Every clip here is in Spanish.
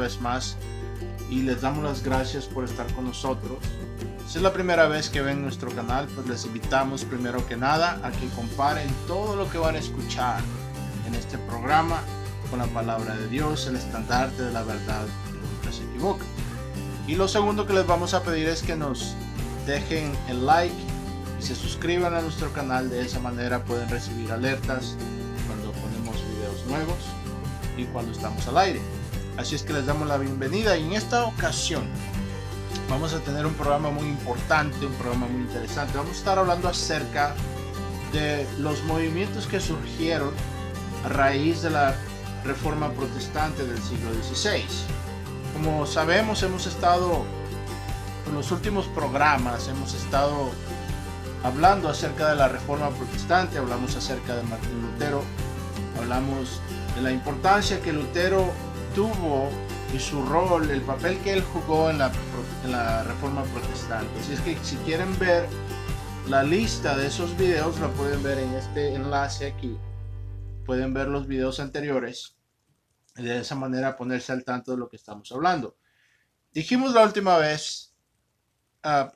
vez más y les damos las gracias por estar con nosotros. Si es la primera vez que ven nuestro canal, pues les invitamos primero que nada a que comparen todo lo que van a escuchar en este programa con la palabra de Dios, el estandarte de la verdad que nunca se equivoca. Y lo segundo que les vamos a pedir es que nos dejen el like y se suscriban a nuestro canal. De esa manera pueden recibir alertas cuando ponemos videos nuevos y cuando estamos al aire. Así es que les damos la bienvenida, y en esta ocasión vamos a tener un programa muy importante, un programa muy interesante. Vamos a estar hablando acerca de los movimientos que surgieron a raíz de la Reforma Protestante del siglo XVI. Como sabemos, hemos estado en los últimos programas, hemos estado hablando acerca de la Reforma Protestante, hablamos acerca de Martín Lutero, hablamos de la importancia que Lutero tuvo y su rol, el papel que él jugó en la Reforma Protestante. Así es que si quieren ver la lista de esos videos, la pueden ver en este enlace aquí. Pueden ver los videos anteriores y de esa manera ponerse al tanto de lo que estamos hablando. Dijimos la última vez,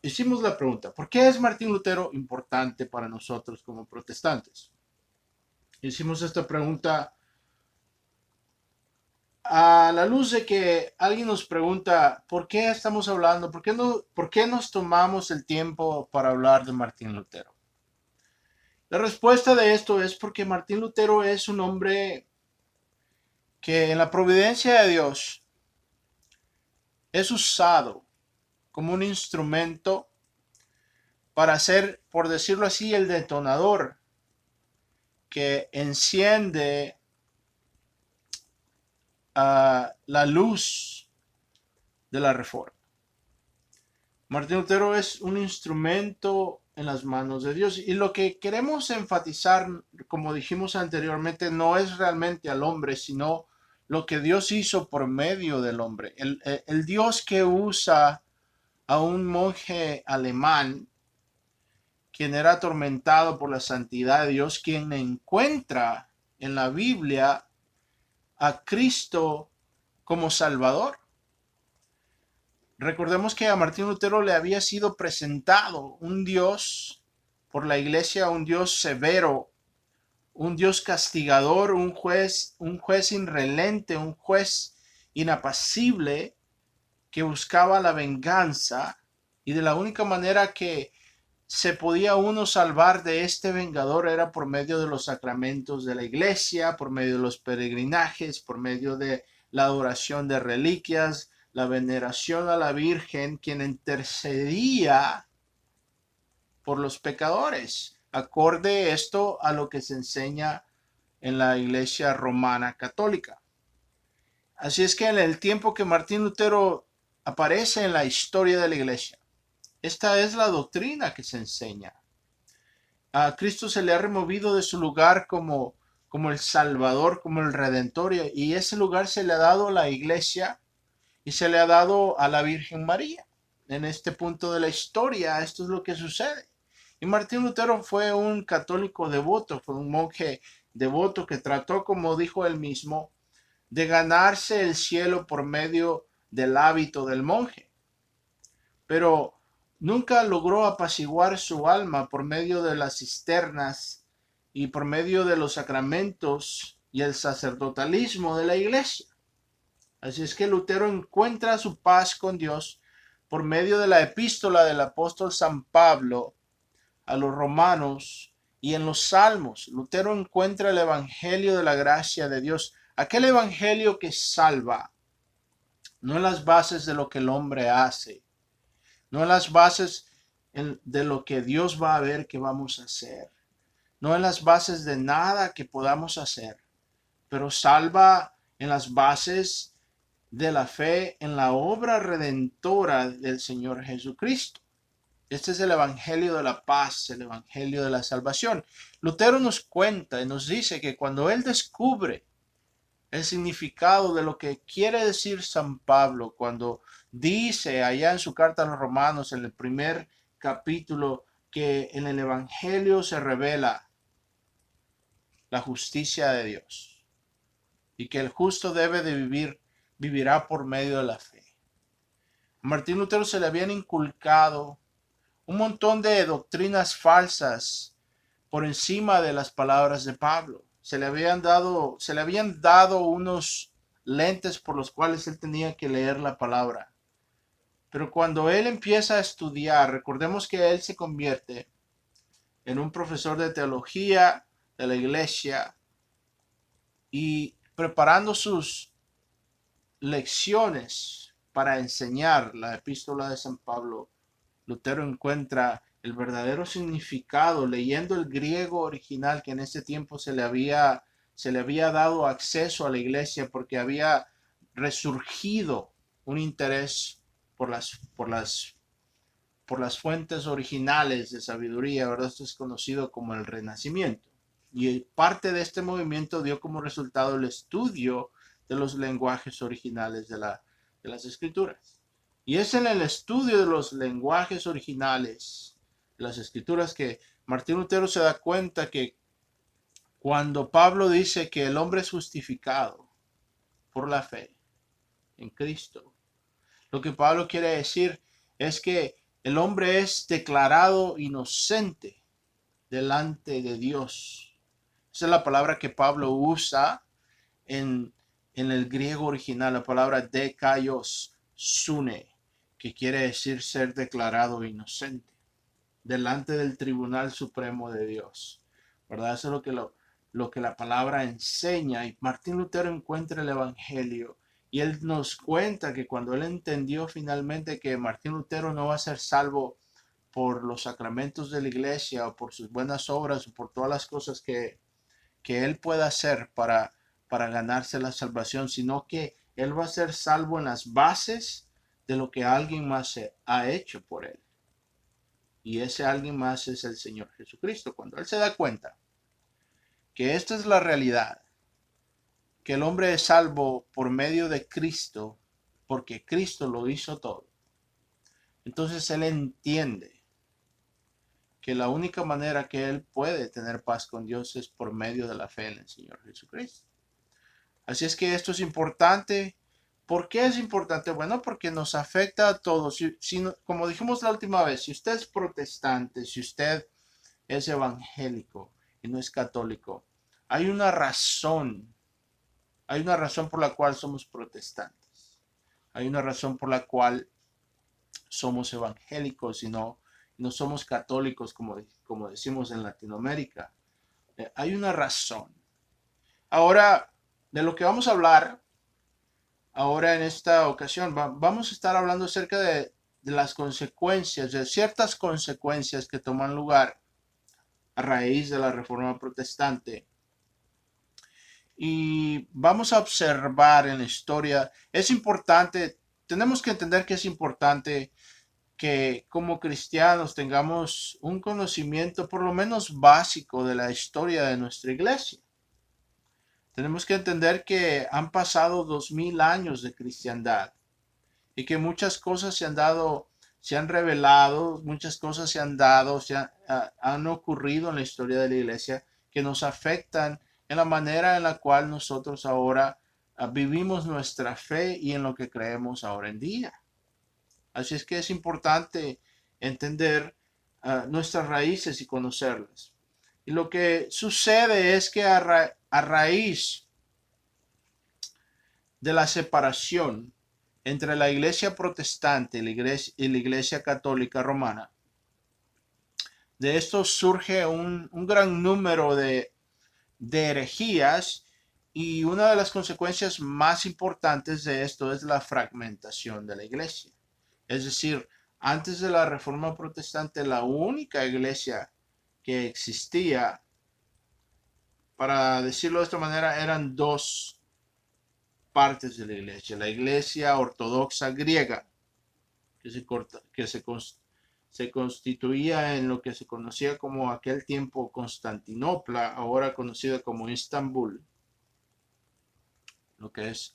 hicimos la pregunta: ¿por qué es Martín Lutero importante para nosotros como protestantes? Hicimos esta pregunta a la luz de que alguien nos pregunta ¿por qué estamos hablando? ¿Por qué nos tomamos el tiempo para hablar de Martín Lutero? La respuesta de esto es porque Martín Lutero es un hombre que en la providencia de Dios es usado como un instrumento para ser, por decirlo así, el detonador que enciende la luz de la reforma. Martín Lutero es un instrumento en las manos de Dios, y lo que queremos enfatizar, como dijimos anteriormente, no es realmente al hombre, sino lo que Dios hizo por medio del hombre. El Dios que usa a un monje alemán, quien era atormentado por la santidad de Dios, quien encuentra en la Biblia a Cristo como Salvador. Recordemos que a Martín Lutero le había sido presentado un Dios por la iglesia, un Dios severo, un Dios castigador, un juez irrelente, un juez inapacible que buscaba la venganza, y de la única manera que se podía uno salvar de este vengador era por medio de los sacramentos de la iglesia, por medio de los peregrinajes, por medio de la adoración de reliquias, la veneración a la Virgen, quien intercedía por los pecadores, acorde esto a lo que se enseña en la iglesia romana católica. Así es que en el tiempo que Martín Lutero aparece en la historia de la iglesia, esta es la doctrina que se enseña. A Cristo se le ha removido de su lugar como el Salvador, como el Redentor, y ese lugar se le ha dado a la iglesia y se le ha dado a la Virgen María. En este punto de la historia, esto es lo que sucede. Y Martín Lutero fue un católico devoto, fue un monje devoto que trató, como dijo él mismo, de ganarse el cielo por medio del hábito del monje. Pero nunca logró apaciguar su alma por medio de las cisternas y por medio de los sacramentos y el sacerdotalismo de la iglesia. Así es que Lutero encuentra su paz con Dios por medio de la epístola del apóstol San Pablo a los romanos y en los salmos. Lutero encuentra el evangelio de la gracia de Dios, aquel evangelio que salva, no en las bases de lo que el hombre hace, no en las bases de lo que Dios va a ver que vamos a hacer, no en las bases de nada que podamos hacer, pero salva en las bases de la fe en la obra redentora del Señor Jesucristo. Este es el evangelio de la paz, el evangelio de la salvación. Lutero nos cuenta y nos dice que cuando él descubre el significado de lo que quiere decir San Pablo cuando dice allá en su carta a los romanos, en el primer capítulo, que en el evangelio se revela la justicia de Dios y que el justo debe de vivir vivirá por medio de la fe. A Martín Lutero se le habían inculcado un montón de doctrinas falsas por encima de las palabras de Pablo. Se le habían dado unos lentes por los cuales él tenía que leer la palabra. Pero cuando él empieza a estudiar, recordemos que él se convierte en un profesor de teología de la iglesia y preparando sus lecciones para enseñar la epístola de San Pablo, Lutero encuentra el verdadero significado leyendo el griego original que en ese tiempo se le había dado acceso a la iglesia porque había resurgido un interés por por las fuentes originales de sabiduría, ¿verdad? Esto es conocido como el Renacimiento. Y parte de este movimiento dio como resultado el estudio de los lenguajes originales de las escrituras. Y es en el estudio de los lenguajes originales de las escrituras que Martín Lutero se da cuenta que cuando Pablo dice que el hombre es justificado por la fe en Cristo, lo que Pablo quiere decir es que el hombre es declarado inocente delante de Dios. Esa es la palabra que Pablo usa en, en el griego original, la palabra dekaios sune, que quiere decir ser declarado inocente delante del Tribunal Supremo de Dios. ¿Verdad? Eso es lo que la palabra enseña. Y Martín Lutero encuentra el Evangelio. Y él nos cuenta que cuando él entendió finalmente que Martín Lutero no va a ser salvo por los sacramentos de la iglesia o por sus buenas obras o por todas las cosas que él pueda hacer para ganarse la salvación, sino que él va a ser salvo en las bases de lo que alguien más ha hecho por él. Y ese alguien más es el Señor Jesucristo. Cuando él se da cuenta que esta es la realidad, que el hombre es salvo por medio de Cristo, porque Cristo lo hizo todo, entonces él entiende que la única manera que él puede tener paz con Dios es por medio de la fe en el Señor Jesucristo. Así es que esto es importante. ¿Por qué es importante? Bueno, porque nos afecta a todos. Como dijimos la última vez, si usted es protestante, si usted es evangélico y no es católico, hay una razón por la cual somos protestantes, hay una razón por la cual somos evangélicos y no somos católicos como decimos en Latinoamérica. Hay una razón. Ahora, de lo que vamos a hablar ahora en esta ocasión, vamos a estar hablando acerca de las consecuencias, de ciertas consecuencias que toman lugar a raíz de la Reforma Protestante. Y vamos a observar en la historia, es importante, tenemos que entender que es importante que como cristianos tengamos un conocimiento por lo menos básico de la historia de nuestra iglesia. Tenemos que entender que han pasado 2000 años de cristiandad y que muchas cosas se han revelado, muchas cosas se han dado, han ocurrido en la historia de la iglesia que nos afectan en la manera en la cual nosotros ahora vivimos nuestra fe y en lo que creemos ahora en día. Así es que es importante entender nuestras raíces y conocerlas. Y lo que sucede es que a raíz de la separación entre la iglesia protestante y la iglesia católica romana, de esto surge un gran número de herejías y una de las consecuencias más importantes de esto es la fragmentación de la iglesia. Es decir, antes de la Reforma Protestante, la única iglesia que existía, para decirlo de esta manera, eran dos partes de la iglesia ortodoxa griega, se constituía en lo que se conocía como aquel tiempo Constantinopla, ahora conocida como Estambul, lo que es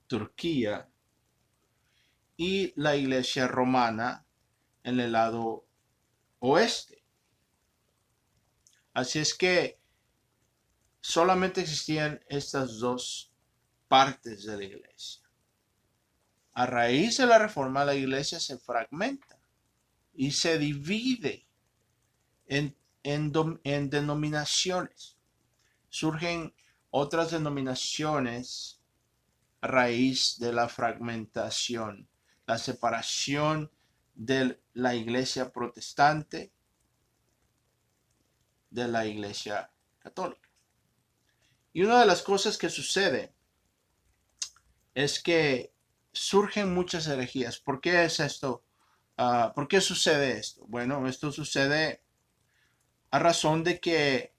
Turquía, y la iglesia romana en el lado oeste. Así es que solamente existían estas dos partes de la iglesia. A raíz de la reforma, la iglesia se fragmenta y se divide en, en denominaciones. Surgen otras denominaciones a raíz de la fragmentación, la separación de la iglesia protestante de la iglesia católica. Y una de las cosas que sucede es que surgen muchas herejías. ¿Por qué es esto? ¿Por qué sucede esto? Bueno, esto sucede a razón de que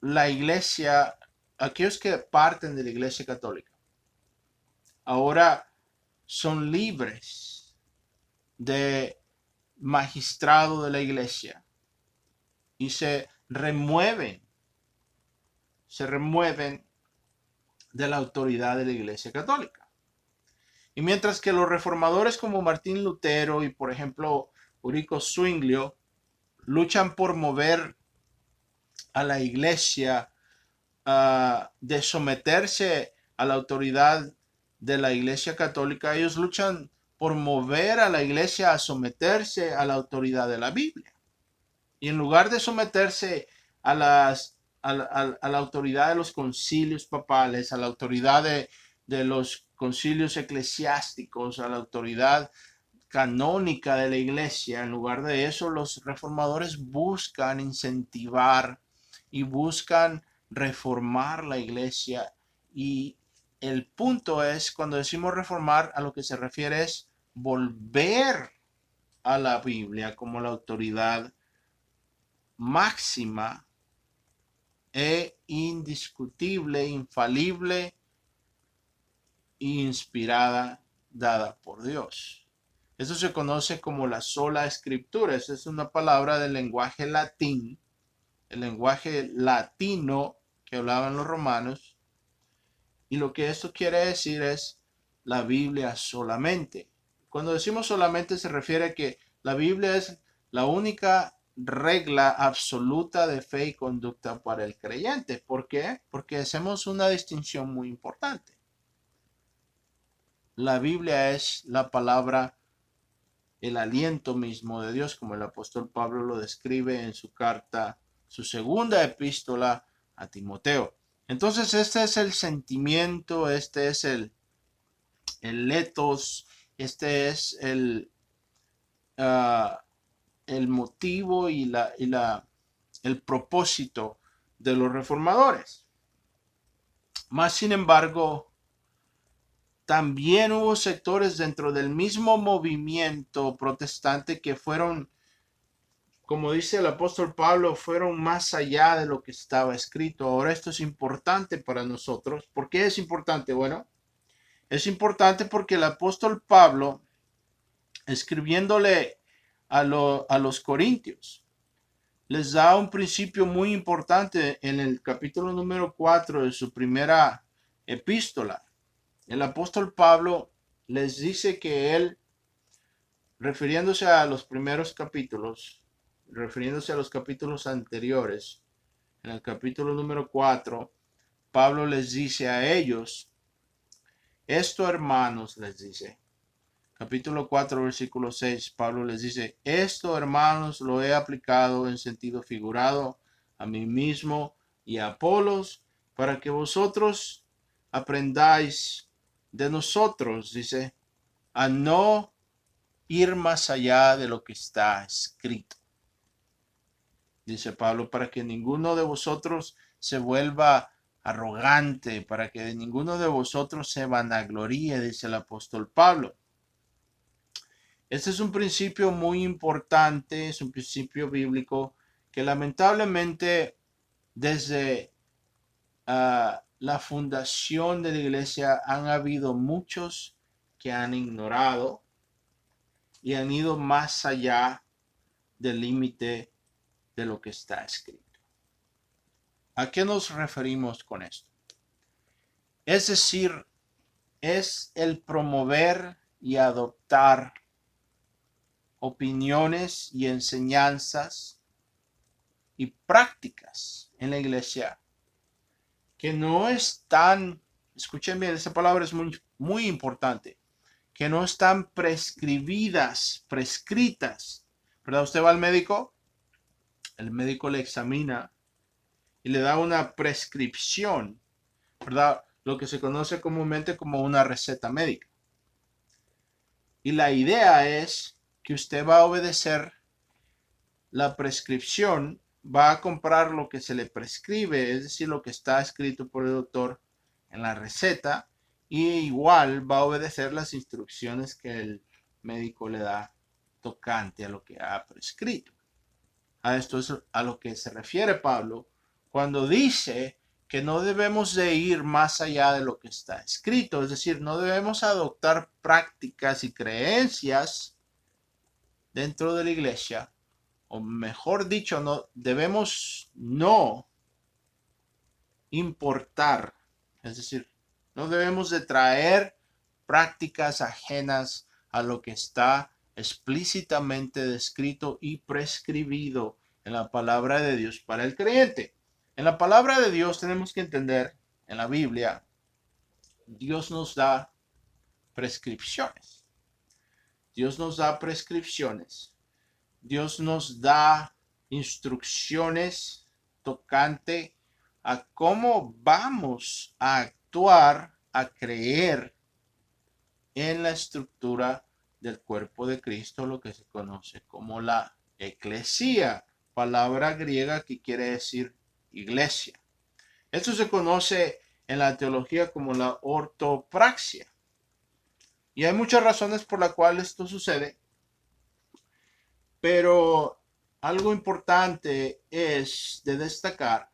la iglesia, aquellos que parten de la iglesia católica, ahora son libres de magistrado de la iglesia y se remueven de la autoridad de la iglesia católica. Y mientras que los reformadores como Martín Lutero y por ejemplo Ulrico Zwinglio luchan por mover a la iglesia de someterse a la autoridad de la iglesia católica, ellos luchan por mover a la iglesia a someterse a la autoridad de la Biblia. Y en lugar de someterse a la autoridad de los concilios papales, a la autoridad de los concilios eclesiásticos, a la autoridad canónica de la iglesia, en lugar de eso, los reformadores buscan incentivar y buscan reformar la iglesia. Y el punto es, cuando decimos reformar, a lo que se refiere es volver a la Biblia como la autoridad máxima e indiscutible, infalible e inspirada, dada por Dios. Eso se conoce como la sola escritura. Esa es una palabra del lenguaje latín, el lenguaje latino que hablaban los romanos. Y lo que esto quiere decir es la Biblia solamente. Cuando decimos solamente se refiere a que la Biblia es la única regla absoluta de fe y conducta para el creyente. ¿Por qué? Porque hacemos una distinción muy importante. La Biblia es la palabra, el aliento mismo de Dios, como el apóstol Pablo lo describe en su carta, su segunda epístola a Timoteo. Entonces este es el sentimiento, este es el etos, este es el motivo y el propósito de los reformadores. Más sin embargo, también hubo sectores dentro del mismo movimiento protestante que fueron, como dice el apóstol Pablo, fueron más allá de lo que estaba escrito. Ahora esto es importante para nosotros. ¿Por qué es importante? Bueno, es importante porque el apóstol Pablo, escribiéndole a los corintios, les da un principio muy importante en el capítulo número 4 de su primera epístola. El apóstol Pablo les dice que él, refiriéndose a los primeros capítulos, refiriéndose a los capítulos anteriores, en el capítulo número 4, Pablo les dice a ellos, esto hermanos, les dice, capítulo 4, versículo 6, Pablo les dice, esto hermanos lo he aplicado en sentido figurado a mí mismo y a Apolos, para que vosotros aprendáis de nosotros, dice, a no ir más allá de lo que está escrito. Dice Pablo, para que ninguno de vosotros se vuelva arrogante, para que ninguno de vosotros se vanagloríe, dice el apóstol Pablo. Este es un principio muy importante, es un principio bíblico que lamentablemente desde la fundación de la iglesia han habido muchos que han ignorado y han ido más allá del límite de lo que está escrito. ¿A qué nos referimos con esto? Es decir, es el promover y adoptar opiniones y enseñanzas y prácticas en la iglesia que no están, escuchen bien, esa palabra es muy, muy importante, que no están prescritas, ¿verdad? Usted va al médico, el médico le examina y le da una prescripción, ¿verdad? Lo que se conoce comúnmente como una receta médica. Y la idea es que usted va a obedecer la prescripción, va a comprar lo que se le prescribe, es decir, lo que está escrito por el doctor en la receta, y igual va a obedecer las instrucciones que el médico le da tocante a lo que ha prescrito. A esto es a lo que se refiere Pablo cuando dice que no debemos de ir más allá de lo que está escrito, es decir, no debemos adoptar prácticas y creencias dentro de la iglesia, o mejor dicho, no debemos no importar, es decir, no debemos de traer prácticas ajenas a lo que está explícitamente descrito y prescribido en la palabra de Dios para el creyente. En la palabra de Dios tenemos que entender, en la Biblia, Dios nos da prescripciones. Dios nos da prescripciones. Dios nos da instrucciones tocante a cómo vamos a actuar, a creer en la estructura del cuerpo de Cristo, lo que se conoce como la eclesía, palabra griega que quiere decir iglesia. Esto se conoce en la teología como la ortopraxia. Y hay muchas razones por las cuales esto sucede, pero algo importante es de destacar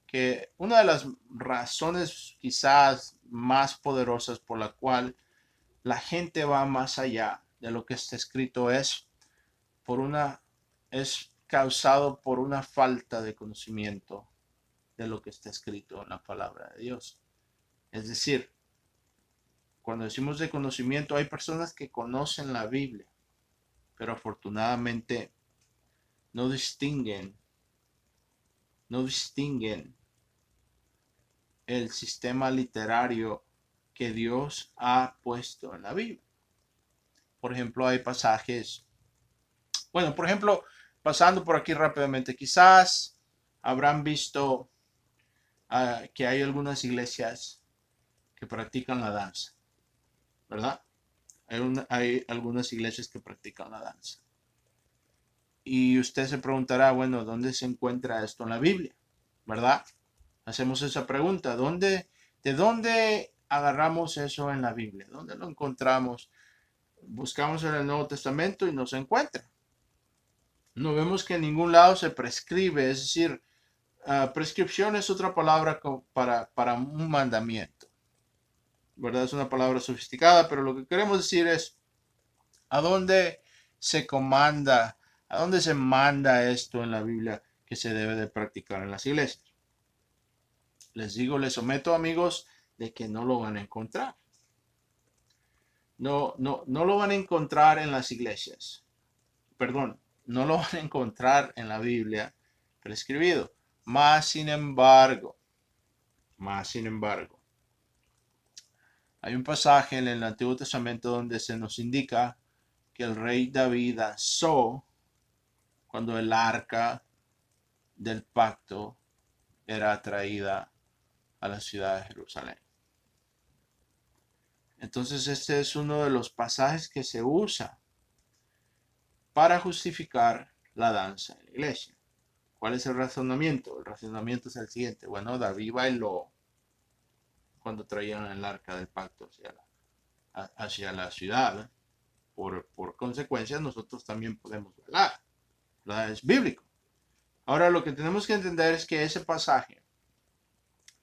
que una de las razones quizás más poderosas por la cual la gente va más allá de lo que está escrito es causado por una falta de conocimiento de lo que está escrito en la palabra de Dios. Es decir, cuando decimos de conocimiento, hay personas que conocen la Biblia, pero afortunadamente no distinguen el sistema literario que Dios ha puesto en la Biblia. Por ejemplo, hay pasajes, bueno, por ejemplo, pasando por aquí rápidamente, quizás habrán visto que hay algunas iglesias que practican la danza, ¿verdad? Hay algunas iglesias que practican la danza. Y usted se preguntará, bueno, ¿dónde se encuentra esto en la Biblia? ¿Verdad? Hacemos esa pregunta, ¿de dónde agarramos eso en la Biblia? ¿Dónde lo encontramos? Buscamos en el Nuevo Testamento y no se encuentra. No vemos que en ningún lado se prescribe, es decir, prescripción es otra palabra para un mandamiento, ¿verdad? Es una palabra sofisticada, pero lo que queremos decir es a dónde se comanda, a dónde se manda esto en la Biblia que se debe de practicar en las iglesias. Les someto, amigos, de que no lo van a encontrar. No lo van a encontrar en las iglesias. Perdón, no lo van a encontrar en la Biblia prescribido. Más sin embargo, hay un pasaje en el Antiguo Testamento donde se nos indica que el rey David danzó cuando el arca del pacto era traída a la ciudad de Jerusalén. Entonces este es uno de los pasajes que se usa para justificar la danza en la iglesia. ¿Cuál es el razonamiento? El razonamiento es el siguiente. Bueno, David bailó cuando traían el arca del pacto hacia la ciudad. Por consecuencia, nosotros también podemos bailar. ¿Verdad? Es bíblico. Ahora, lo que tenemos que entender es que ese pasaje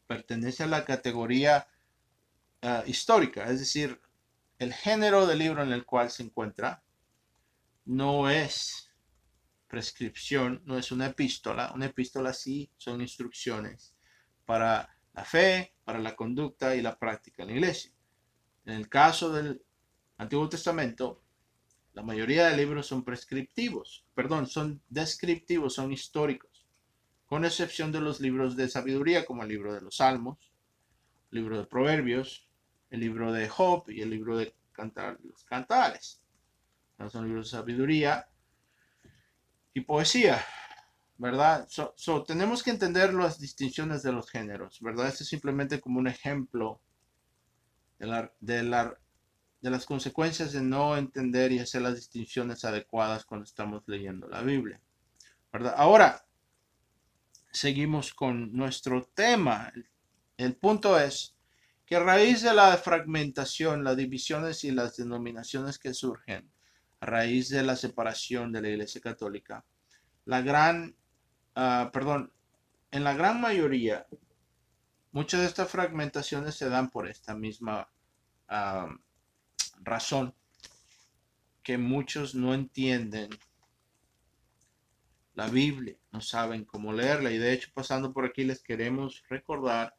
pertenece a la categoría histórica, es decir, el género del libro en el cual se encuentra no es prescripción, no es una epístola. Una epístola sí son instrucciones para la fe, para la conducta y la práctica en la iglesia. En el caso del Antiguo Testamento, la mayoría de libros son prescriptivos, perdón, son descriptivos, son históricos, con excepción de los libros de sabiduría como el libro de los Salmos, el libro de Proverbios, el libro de Job y el libro de los Cantares. Son libros de sabiduría y poesía, ¿verdad? Tenemos que entender las distinciones de los géneros, ¿verdad? Este es simplemente como un ejemplo de, de las consecuencias de no entender y hacer las distinciones adecuadas cuando estamos leyendo la Biblia, ¿verdad? Ahora, seguimos con nuestro tema. El punto es que a raíz de la fragmentación, las divisiones y las denominaciones que surgen, a raíz de la separación de la Iglesia Católica, en la gran mayoría, muchas de estas fragmentaciones se dan por esta misma uh, razón, que muchos no entienden la Biblia, no saben cómo leerla, y de hecho pasando por aquí les queremos recordar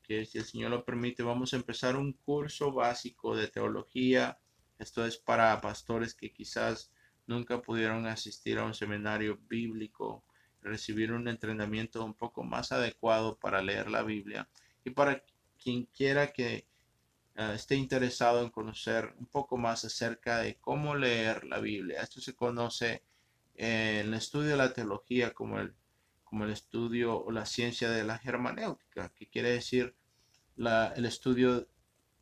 que si el Señor lo permite vamos a empezar un curso básico de teología. Esto es para pastores que quizás nunca pudieron asistir a un seminario bíblico, recibir un entrenamiento un poco más adecuado para leer la Biblia, y para quien quiera que esté interesado en conocer un poco más acerca de cómo leer la Biblia. Esto se conoce en el estudio de la teología como el estudio o la ciencia de la hermenéutica, que quiere decir el estudio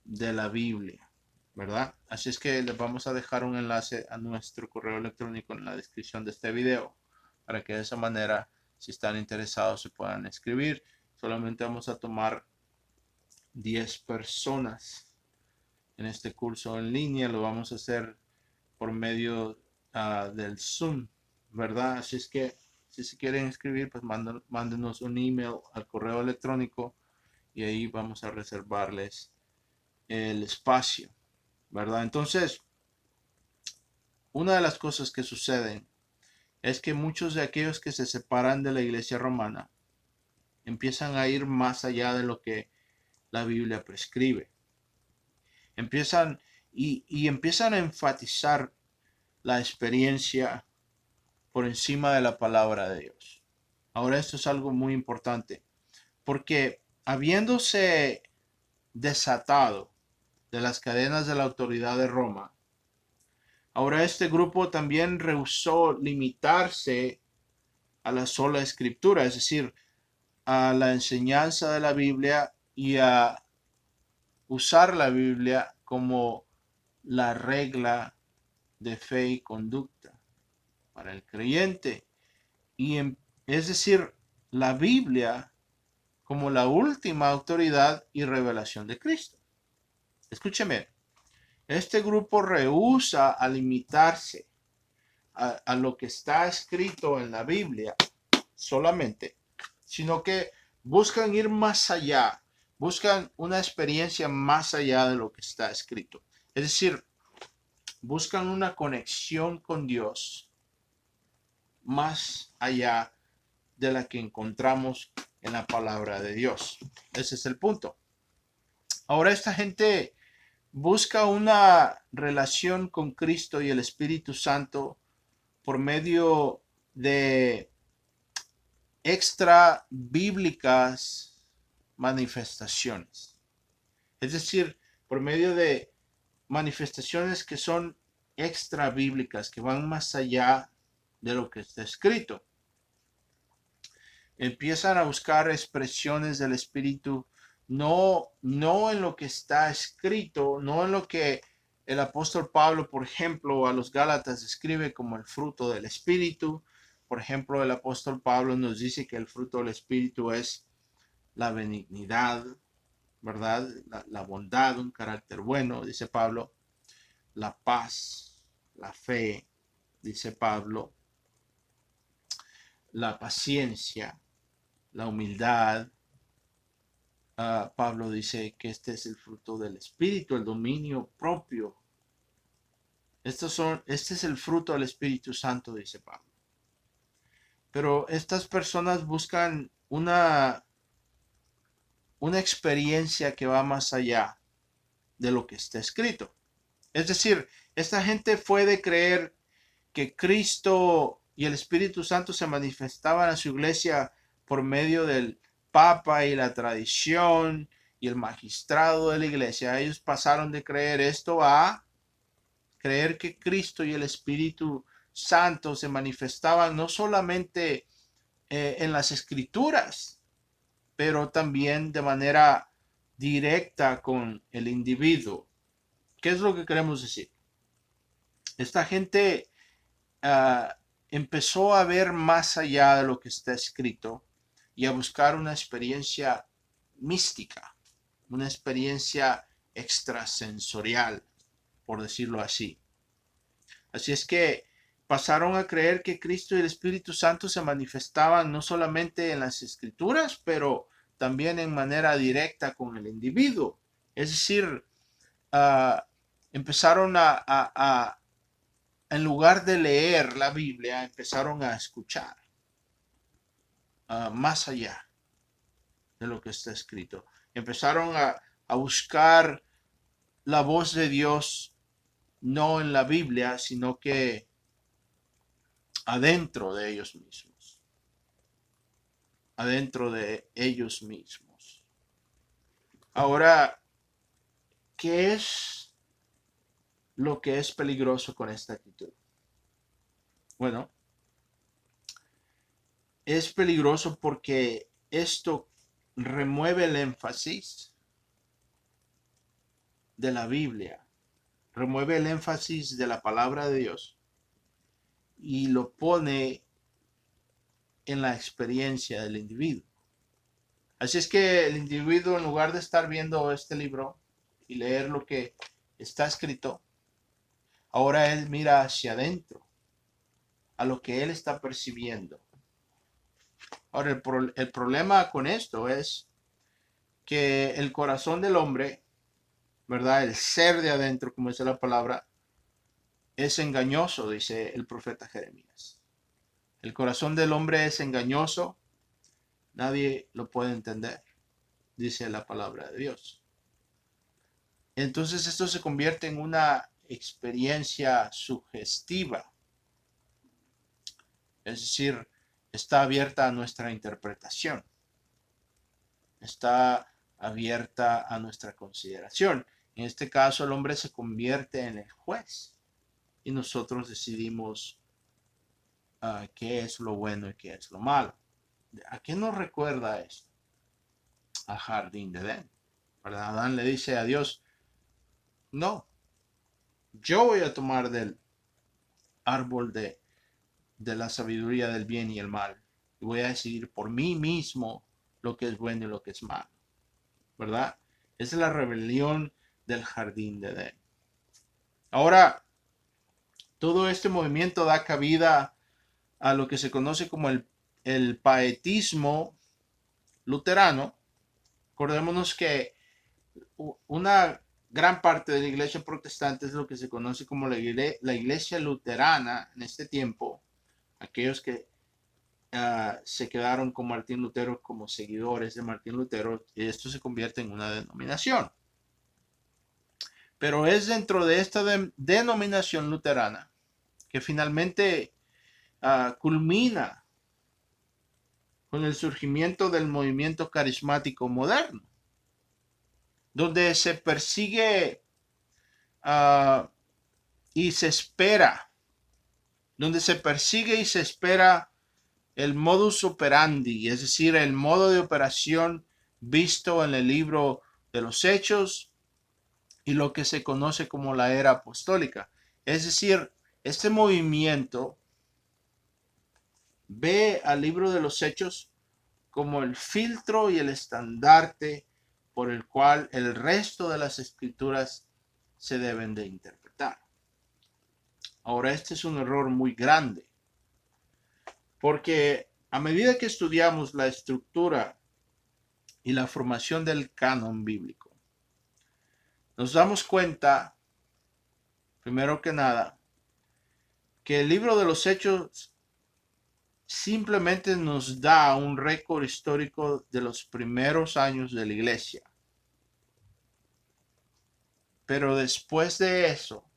de la Biblia, ¿verdad? Así es que les vamos a dejar un enlace a nuestro correo electrónico en la descripción de este video, para que de esa manera, si están interesados, se puedan escribir. Solamente vamos a tomar 10 personas en este curso en línea. Lo vamos a hacer por medio del Zoom, ¿verdad? Así es que si se quieren escribir, pues mándenos un email al correo electrónico y ahí vamos a reservarles el espacio, ¿verdad? Entonces, una de las cosas que suceden es que muchos de aquellos que se separan de la iglesia romana empiezan a ir más allá de lo que la Biblia prescribe. Empiezan y empiezan a enfatizar la experiencia por encima de la palabra de Dios. Ahora esto es algo muy importante, porque habiéndose desatado de las cadenas de la autoridad de Roma, ahora este grupo también rehusó limitarse a la sola escritura, es decir, a la enseñanza de la Biblia y a usar la Biblia como la regla de fe y conducta para el creyente. Es decir, la Biblia como la última autoridad y revelación de Cristo. Escúcheme, este grupo rehúsa a limitarse a lo que está escrito en la Biblia solamente, sino que buscan ir más allá, buscan una experiencia más allá de lo que está escrito. Es decir, buscan una conexión con Dios más allá de la que encontramos en la palabra de Dios. Ese es el punto. Ahora esta gente busca una relación con Cristo y el Espíritu Santo por medio de extra bíblicas manifestaciones. Es decir, por medio de manifestaciones que son extra bíblicas, que van más allá de lo que está escrito. Empiezan a buscar expresiones del Espíritu, no en lo que está escrito, no en lo que el apóstol Pablo, por ejemplo, a los Gálatas describe como el fruto del Espíritu. Por ejemplo, el apóstol Pablo nos dice que el fruto del Espíritu es la benignidad, ¿verdad? La bondad, un carácter bueno, dice Pablo. La paz, la fe, dice Pablo. La paciencia, la humildad. Pablo dice que este es el fruto del Espíritu, el dominio propio. Este es el fruto del Espíritu Santo, dice Pablo. Pero estas personas buscan una experiencia que va más allá de lo que está escrito. Es decir, esta gente fue de creer que Cristo y el Espíritu Santo se manifestaban a su iglesia por medio del Papa y la tradición y el magistrado de la iglesia, ellos pasaron de creer esto a creer que Cristo y el Espíritu Santo se manifestaban no solamente en las escrituras, pero también de manera directa con el individuo. ¿Qué es lo que queremos decir? Esta gente empezó a ver más allá de lo que está escrito y a buscar una experiencia mística, una experiencia extrasensorial, por decirlo así. Así es que pasaron a creer que Cristo y el Espíritu Santo se manifestaban no solamente en las escrituras, pero también en manera directa con el individuo. Es decir, empezaron en lugar de leer la Biblia, empezaron a escuchar más allá de lo que está escrito. Empezaron a buscar la voz de Dios no en la Biblia, sino que adentro de ellos mismos. Adentro de ellos mismos. Ahora, ¿qué es lo que es peligroso con esta actitud? Bueno, es peligroso porque esto remueve el énfasis de la Biblia, remueve el énfasis de la palabra de Dios y lo pone en la experiencia del individuo. Así es que el individuo, en lugar de estar viendo este libro y leer lo que está escrito, ahora él mira hacia adentro, a lo que él está percibiendo. Ahora, el problema con esto es que el corazón del hombre, ¿verdad? El ser de adentro, como dice la palabra, es engañoso, dice el profeta Jeremías. El corazón del hombre es engañoso, nadie lo puede entender, dice la palabra de Dios. Entonces esto se convierte en una experiencia sugestiva, es decir, está abierta a nuestra interpretación, está abierta a nuestra consideración. En este caso, el hombre se convierte en el juez y nosotros decidimos qué es lo bueno y qué es lo malo. ¿A qué nos recuerda esto? A Jardín de Edén, ¿verdad? Adán le dice a Dios, no, yo voy a tomar del árbol de la sabiduría del bien y el mal y voy a decidir por mí mismo lo que es bueno y lo que es malo, ¿verdad? Esa es la rebelión del Jardín de Edén. Ahora, todo este movimiento da cabida a lo que se conoce como el pietismo luterano. Acordémonos que una gran parte de la iglesia protestante es lo que se conoce como la iglesia luterana en este tiempo. Aquellos que se quedaron con Martín Lutero como seguidores de Martín Lutero, y esto se convierte en una denominación. Pero es dentro de esta denominación luterana que finalmente culmina con el surgimiento del movimiento carismático moderno, donde se persigue y se espera, donde se persigue y se espera el modus operandi, es decir, el modo de operación visto en el libro de los Hechos y lo que se conoce como la era apostólica. Es decir, este movimiento ve al libro de los Hechos como el filtro y el estandarte por el cual el resto de las escrituras se deben de interpretar. Ahora, este es un error muy grande, porque a medida que estudiamos la estructura y la formación del canon bíblico, nos damos cuenta, primero que nada, que el libro de los Hechos simplemente nos da un récord histórico de los primeros años de la iglesia. Pero después de eso,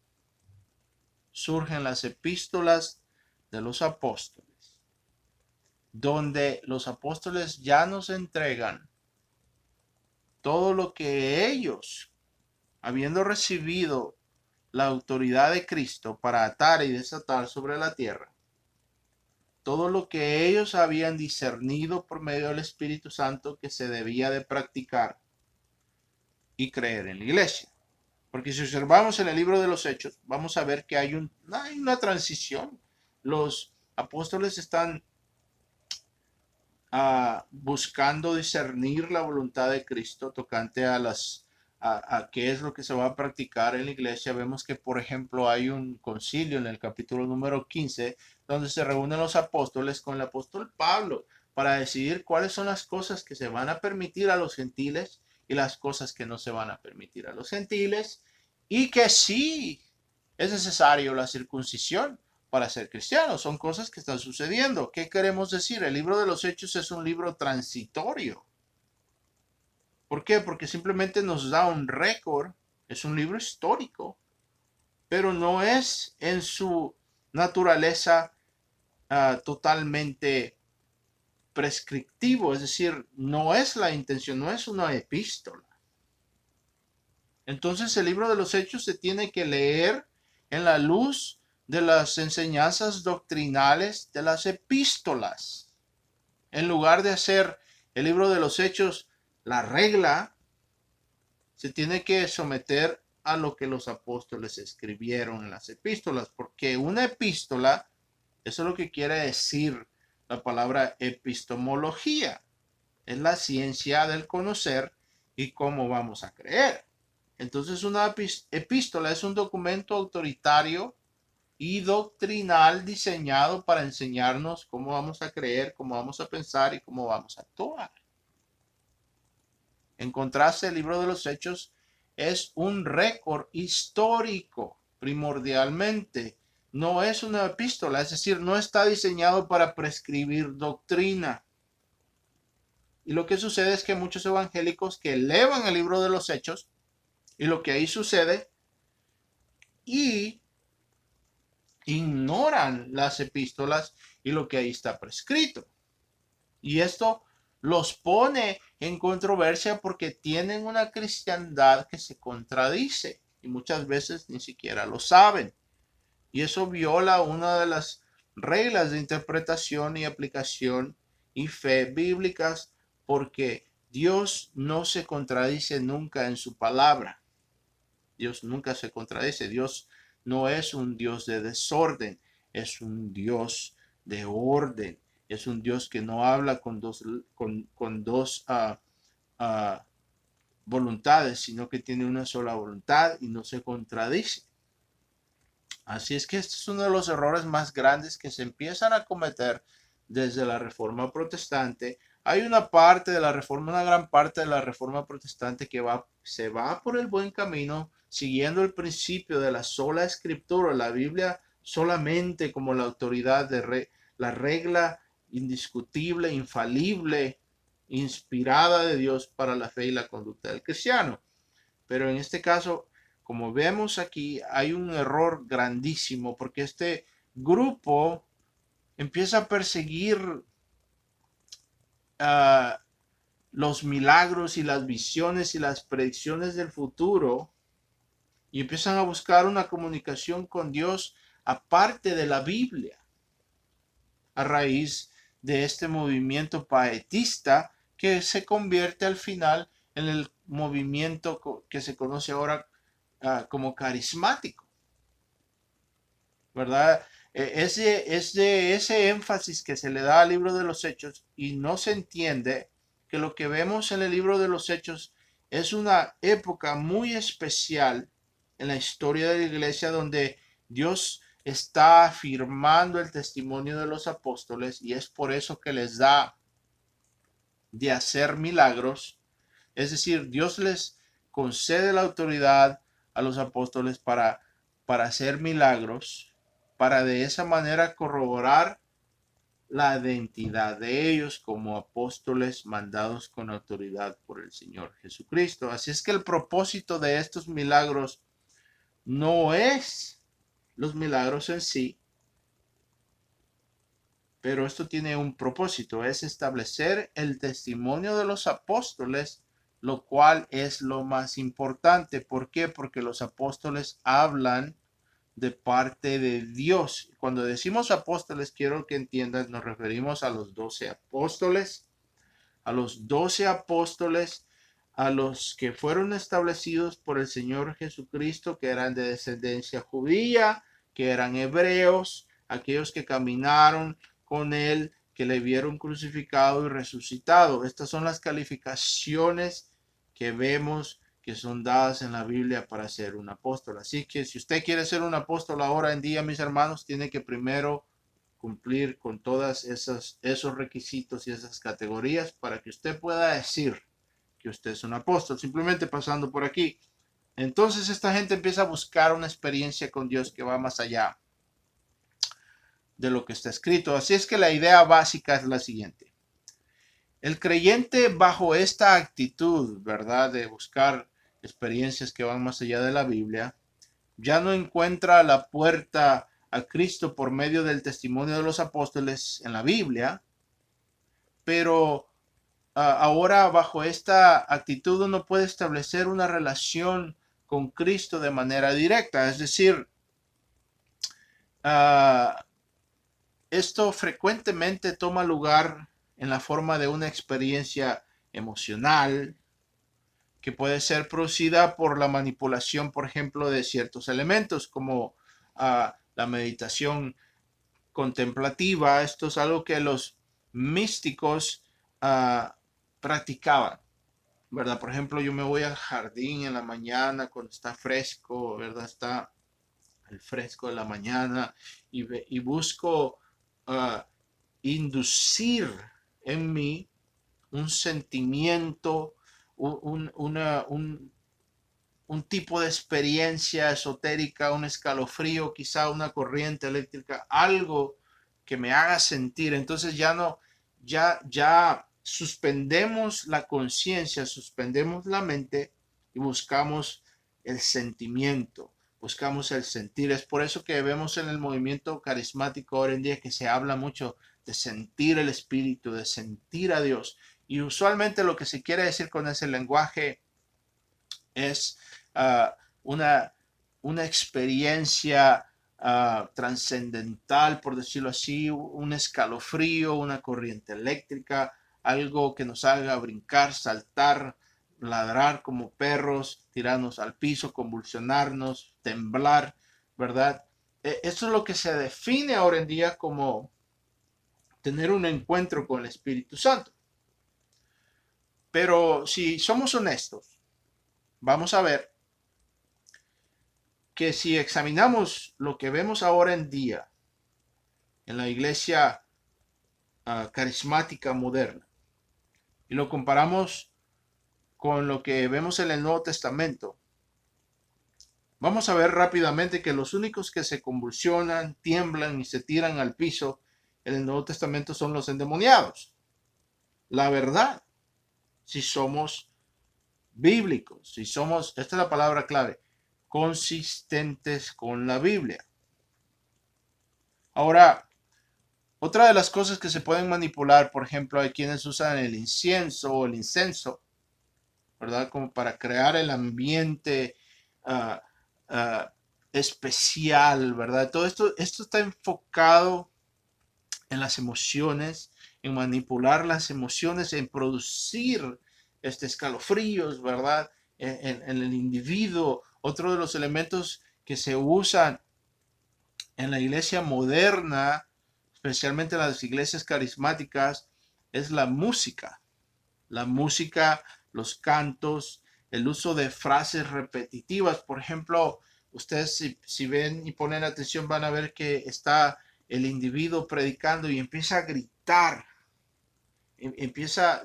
surgen las epístolas de los apóstoles, donde los apóstoles ya nos entregan todo lo que ellos, habiendo recibido la autoridad de Cristo para atar y desatar sobre la tierra, todo lo que ellos habían discernido por medio del Espíritu Santo que se debía de practicar y creer en la iglesia. Porque si observamos en el libro de los Hechos, vamos a ver que hay una transición. Los apóstoles están buscando discernir la voluntad de Cristo tocante a qué es lo que se va a practicar en la iglesia. Vemos que, por ejemplo, hay un concilio en el capítulo número 15 donde se reúnen los apóstoles con el apóstol Pablo para decidir cuáles son las cosas que se van a permitir a los gentiles y las cosas que no se van a permitir a los gentiles, y que sí es necesario la circuncisión para ser cristianos. Son cosas que están sucediendo. ¿Qué queremos decir? El libro de los Hechos es un libro transitorio. ¿Por qué? Porque simplemente nos da un récord. Es un libro histórico, pero no es en su naturaleza totalmente prescriptivo. Es decir, no es la intención, no es una epístola. Entonces el libro de los Hechos se tiene que leer en la luz de las enseñanzas doctrinales de las epístolas. En lugar de hacer el libro de los Hechos la regla, se tiene que someter a lo que los apóstoles escribieron en las epístolas, porque una epístola, eso es lo que quiere decir la palabra epistemología, es la ciencia del conocer y cómo vamos a creer. Entonces una epístola es un documento autoritario y doctrinal diseñado para enseñarnos cómo vamos a creer, cómo vamos a pensar y cómo vamos a actuar. En contraste, el libro de los Hechos es un récord histórico primordialmente. No es una epístola, es decir, no está diseñado para prescribir doctrina. Y lo que sucede es que muchos evangélicos que elevan el libro de los Hechos y lo que ahí sucede y ignoran las epístolas y lo que ahí está prescrito. Y esto los pone en controversia porque tienen una cristiandad que se contradice y muchas veces ni siquiera lo saben. Y eso viola una de las reglas de interpretación y aplicación y fe bíblicas, porque Dios no se contradice nunca en su palabra. Dios nunca se contradice. Dios no es un Dios de desorden, es un Dios de orden. Es un Dios que no habla con dos voluntades, sino que tiene una sola voluntad y no se contradice. Así es que este es uno de los errores más grandes que se empiezan a cometer desde la Reforma Protestante. Hay una parte de la Reforma, una gran parte de la Reforma Protestante que se va por el buen camino, siguiendo el principio de la sola escritura, la Biblia solamente como la autoridad la regla indiscutible, infalible, inspirada de Dios para la fe y la conducta del cristiano. Pero en este caso, como vemos aquí, hay un error grandísimo porque este grupo empieza a perseguir los milagros y las visiones y las predicciones del futuro y empiezan a buscar una comunicación con Dios aparte de la Biblia, a raíz de este movimiento paetista que se convierte al final en el movimiento que se conoce ahora como carismático, ¿verdad? Es de ese énfasis que se le da al libro de los Hechos y no se entiende que lo que vemos en el libro de los Hechos es una época muy especial en la historia de la iglesia donde Dios está afirmando el testimonio de los apóstoles y es por eso que les da de hacer milagros. Es decir, Dios les concede la autoridad a los apóstoles para hacer milagros, para de esa manera corroborar la identidad de ellos como apóstoles mandados con autoridad por el Señor Jesucristo. Así es que el propósito de estos milagros no es los milagros en sí, pero esto tiene un propósito, es establecer el testimonio de los apóstoles, lo cual es lo más importante. ¿Por qué? Porque los apóstoles hablan de parte de Dios. Cuando decimos apóstoles, quiero que entiendan, nos referimos a los 12 apóstoles, a los 12 apóstoles, a los que fueron establecidos por el Señor Jesucristo, que eran de descendencia judía, que eran hebreos, aquellos que caminaron con él, que le vieron crucificado y resucitado. Estas son las calificaciones que vemos que son dadas en la Biblia para ser un apóstol. Así que si usted quiere ser un apóstol ahora en día, mis hermanos, tiene que primero cumplir con todas esos requisitos y esas categorías para que usted pueda decir que usted es un apóstol, simplemente pasando por aquí. Entonces esta gente empieza a buscar una experiencia con Dios que va más allá de lo que está escrito. Así es que la idea básica es la siguiente. El creyente bajo esta actitud, ¿verdad?, de buscar experiencias que van más allá de la Biblia, ya no encuentra la puerta a Cristo por medio del testimonio de los apóstoles en la Biblia, pero ahora bajo esta actitud uno puede establecer una relación con Cristo de manera directa. Es decir, uh, esto frecuentemente toma lugar en la forma de una experiencia emocional que puede ser producida por la manipulación, por ejemplo, de ciertos elementos como la meditación contemplativa. Esto es algo que los místicos practicaban, ¿verdad? Por ejemplo, yo me voy al jardín en la mañana cuando está fresco, ¿verdad? Está el fresco de la mañana y busco uh, inducir en mí un sentimiento, un tipo de experiencia esotérica, un escalofrío, quizá una corriente eléctrica, algo que me haga sentir. Entonces ya suspendemos la conciencia, suspendemos la mente y buscamos el sentimiento, buscamos el sentir. Es por eso que vemos en el movimiento carismático ahora en día que se habla mucho de sentir el espíritu, de sentir a Dios. Y usualmente lo que se quiere decir con ese lenguaje es una, una experiencia trascendental, por decirlo así, un escalofrío, una corriente eléctrica, algo que nos haga brincar, saltar, ladrar como perros, tirarnos al piso, convulsionarnos, temblar, ¿verdad? Eso es lo que se define ahora en día como tener un encuentro con el Espíritu Santo. Pero si somos honestos, vamos a ver que si examinamos lo que vemos ahora en día en la iglesia carismática moderna y lo comparamos con lo que vemos en el Nuevo Testamento, vamos a ver rápidamente que los únicos que se convulsionan, tiemblan y se tiran al piso en el Nuevo Testamento son los endemoniados. La verdad, si somos bíblicos, si somos, esta es la palabra clave, consistentes con la Biblia. Ahora, otra de las cosas que se pueden manipular, por ejemplo, hay quienes usan el incienso o el incenso, ¿verdad? Como para crear el ambiente uh, uh, especial, ¿verdad? Todo esto está enfocado en las emociones, en manipular las emociones, en producir escalofríos, ¿verdad? En el individuo. Otro de los elementos que se usan en la iglesia moderna, especialmente en las iglesias carismáticas, es la música. La música, los cantos, el uso de frases repetitivas. Por ejemplo, ustedes si ven y ponen atención van a ver que está el individuo predicando y empieza a gritar.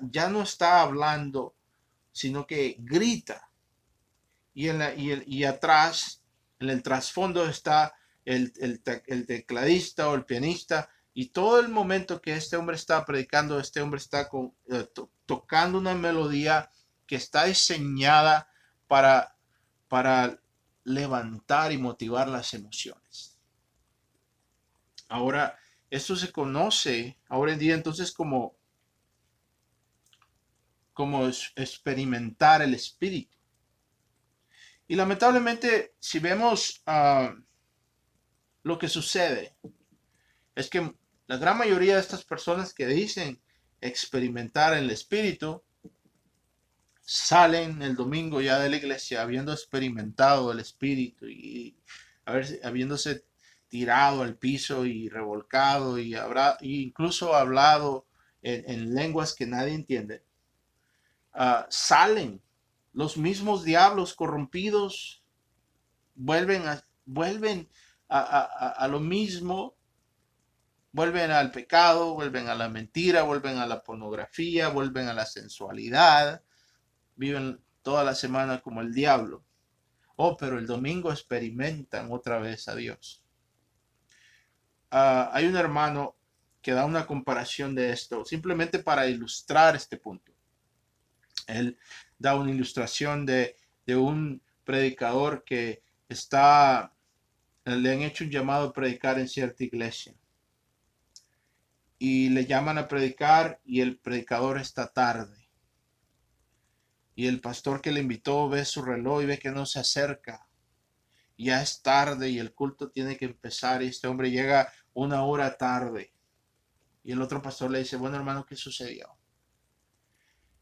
Ya no está hablando, sino que grita. Y atrás, en el trasfondo está el tecladista o el pianista, y todo el momento que este hombre está predicando, este hombre está tocando una melodía que está diseñada para levantar y motivar las emociones. Ahora, esto se conoce ahora en día entonces como como experimentar el Espíritu. Y lamentablemente, si vemos lo que sucede, es que la gran mayoría de estas personas que dicen experimentar el Espíritu, salen el domingo ya de la iglesia habiendo experimentado el Espíritu y habiéndose tirado al piso y revolcado y incluso hablado en lenguas que nadie entiende. Salen los mismos diablos corrompidos, vuelven a lo mismo, vuelven al pecado, vuelven a la mentira, vuelven a la pornografía, vuelven a la sensualidad, viven toda la semana como el diablo. Oh, pero el domingo experimentan otra vez a Dios. Hay un hermano que da una comparación de esto, simplemente para ilustrar este punto. Él da una ilustración de un predicador que le han hecho un llamado a predicar en cierta iglesia. Y le llaman a predicar y el predicador está tarde. Y el pastor que le invitó ve su reloj y ve que no se acerca. Ya es tarde y el culto tiene que empezar y este hombre llega 1 hora tarde. Y el otro pastor le dice, bueno hermano, ¿qué sucedió?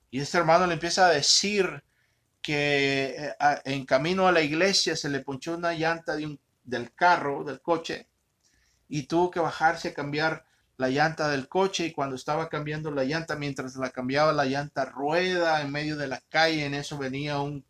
Y este hermano le empieza a decir que en camino a la iglesia se le ponchó una llanta del carro, del coche, y tuvo que bajarse a cambiar la llanta del coche, y cuando estaba cambiando la llanta, mientras la cambiaba la llanta rueda en medio de la calle, en eso venía un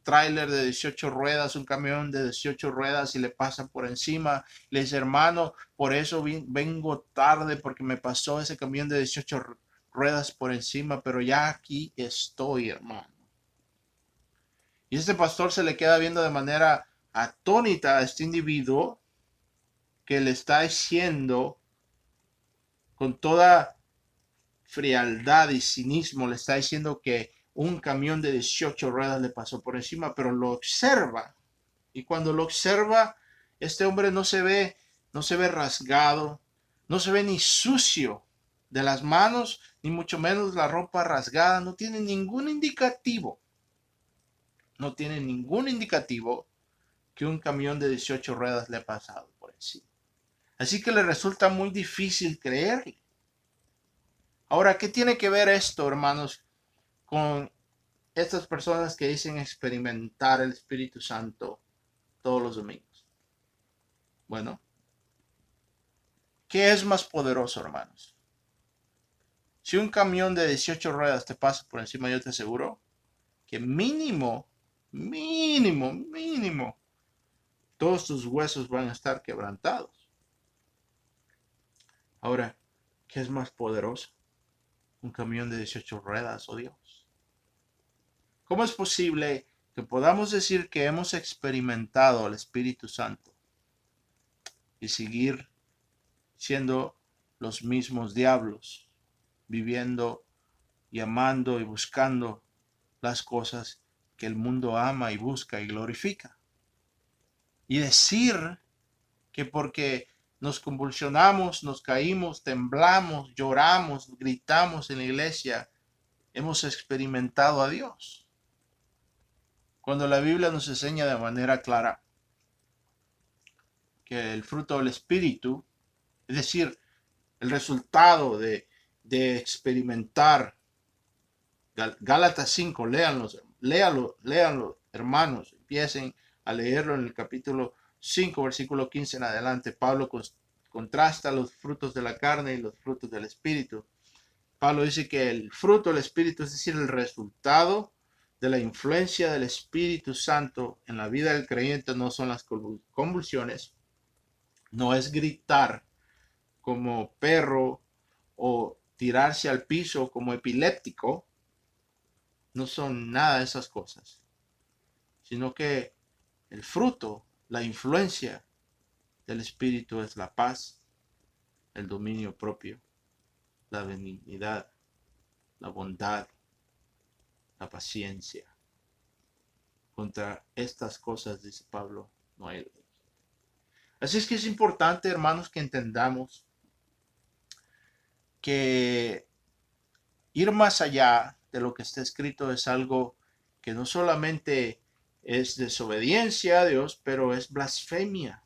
tráiler de 18 ruedas, un camión de 18 ruedas y le pasa por encima. Le dice, hermano, por eso vengo tarde porque me pasó ese camión de 18 ruedas por encima, pero ya aquí estoy, hermano. Y este pastor se le queda viendo de manera atónita a este individuo que le está diciendo con toda frialdad y cinismo, le está diciendo que un camión de 18 ruedas le pasó por encima, pero lo observa. Y cuando lo observa, este hombre no se ve rasgado, no se ve ni sucio de las manos, ni mucho menos la ropa rasgada, no tiene ningún indicativo. No tiene ningún indicativo que un camión de 18 ruedas le ha pasado por encima. Así que le resulta muy difícil creerle. Ahora, ¿qué tiene que ver esto, hermanos, con estas personas que dicen experimentar el Espíritu Santo todos los domingos? Bueno, ¿qué es más poderoso, hermanos? Si un camión de 18 ruedas te pasa por encima, yo te aseguro que mínimo, todos tus huesos van a estar quebrantados. Ahora, ¿qué es más poderoso? Un camión de 18 ruedas, oh Dios. ¿Cómo es posible que podamos decir que hemos experimentado al Espíritu Santo y seguir siendo los mismos diablos, viviendo y amando y buscando las cosas que el mundo ama y busca y glorifica? Y decir que porque nos convulsionamos, nos caímos, temblamos, lloramos, gritamos en la iglesia, hemos experimentado a Dios. Cuando la Biblia nos enseña de manera clara que el fruto del Espíritu, es decir, el resultado de experimentar, Gálatas 5, léanlo, hermanos, empiecen a leerlo en el capítulo 5, versículo 15 en adelante. Pablo contrasta los frutos de la carne y los frutos del Espíritu. Pablo dice que el fruto del Espíritu, es decir, el resultado de la influencia del Espíritu Santo en la vida del creyente, no son las convulsiones, no es gritar como perro o tirarse al piso como epiléptico, no son nada de esas cosas, sino que el fruto, la influencia del Espíritu es la paz, el dominio propio, la benignidad, la bondad, la paciencia. Contra estas cosas, dice Pablo, no hay ley. Así es que es importante, hermanos, que entendamos que ir más allá de lo que está escrito es algo que no solamente es desobediencia a Dios, pero es blasfemia.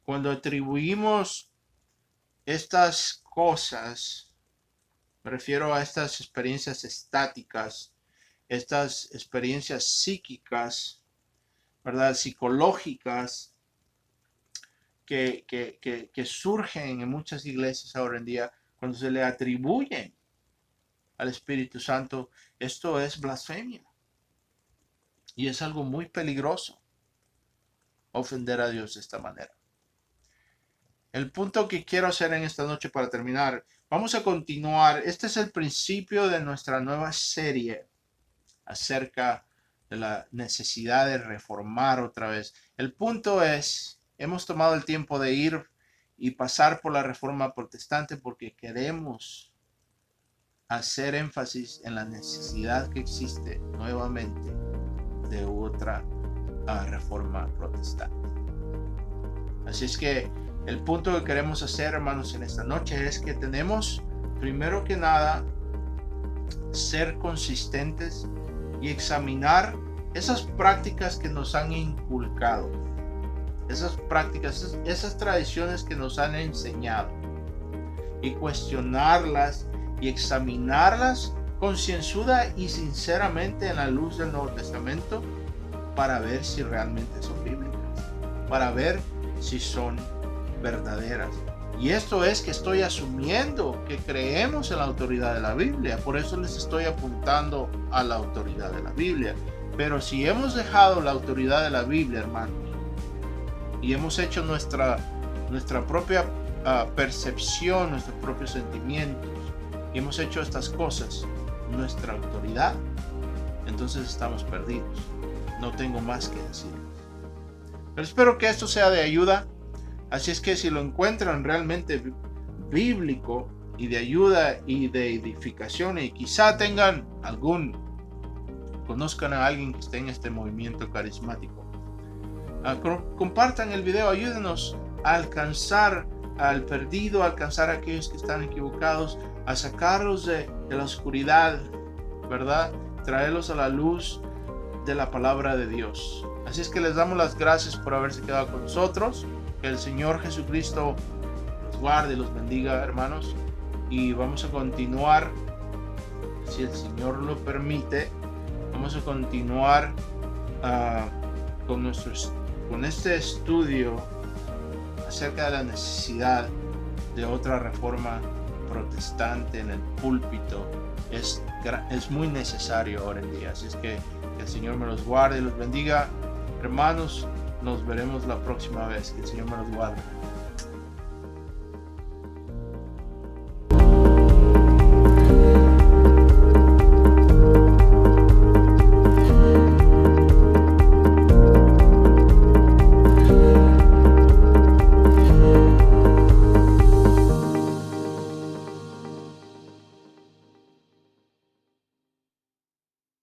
Cuando atribuimos estas cosas, me refiero a estas experiencias estáticas, estas experiencias psíquicas, ¿verdad? Psicológicas, que surgen en muchas iglesias ahora en día, cuando se le atribuyen al Espíritu Santo, esto es blasfemia. Y es algo muy peligroso ofender a Dios de esta manera. El punto que quiero hacer en esta noche para terminar, vamos a continuar. Este es el principio de nuestra nueva serie acerca de la necesidad de reformar otra vez. El punto es, hemos tomado el tiempo de ir y pasar por la reforma protestante porque queremos hacer énfasis en la necesidad que existe nuevamente de otra reforma protestante. Así es que el punto que queremos hacer, hermanos, en esta noche es que tenemos, primero que nada, ser consistentes y examinar esas prácticas que nos han inculcado, esas prácticas, esas tradiciones que nos han enseñado, y cuestionarlas y examinarlas concienzuda y sinceramente en la luz del Nuevo Testamento para ver si realmente son bíblicas, para ver si son verdaderas. Y esto es que estoy asumiendo que creemos en la autoridad de la Biblia, por eso les estoy apuntando a la autoridad de la Biblia. Pero si hemos dejado la autoridad de la Biblia, hermanos, y hemos hecho nuestra propia percepción, nuestros propios sentimientos, y hemos hecho estas cosas nuestra autoridad, entonces estamos perdidos. No tengo más que decir. Pero espero que esto sea de ayuda. Así es que si lo encuentran realmente bíblico y de ayuda y de edificación, y quizá conozcan a alguien que esté en este movimiento carismático, compartan el video, ayúdenos a alcanzar al perdido, a alcanzar a aquellos que están equivocados, a sacarlos de la oscuridad, ¿verdad? Traerlos a la luz de la palabra de Dios. Así es que les damos las gracias por haberse quedado con nosotros. Que el Señor Jesucristo los guarde y los bendiga, hermanos. Y vamos a continuar, si el Señor lo permite, vamos a continuar con este estudio acerca de la necesidad de otra reforma protestante en el púlpito. Es muy necesario ahora en día. Así es que el Señor me los guarde y los bendiga. Hermanos, nos veremos la próxima vez. Que el Señor me los guarde.